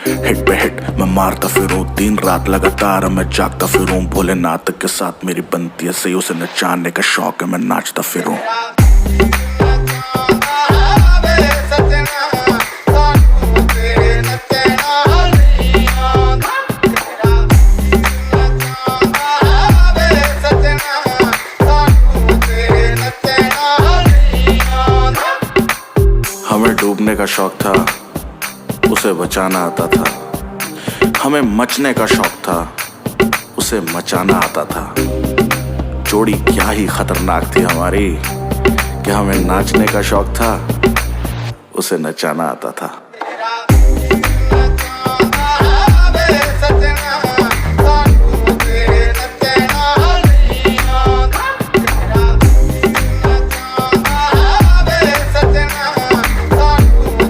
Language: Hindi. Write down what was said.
हिट पे हिट मैं मारता फिरूं, दिन रात लगातार मैं जागता फिरूं। भोलेनाथ के साथ मेरी बनती है सही, उसे नचाने का शौक है मैं नाचता फिरूं। हमें डूबने का शौक था, उसे बचाना आता था। हमें मचने का शौक था, उसे मचाना आता था। जोड़ी क्या ही खतरनाक थी हमारी कि हमें नाचने का शौक था, उसे नचाना आता था।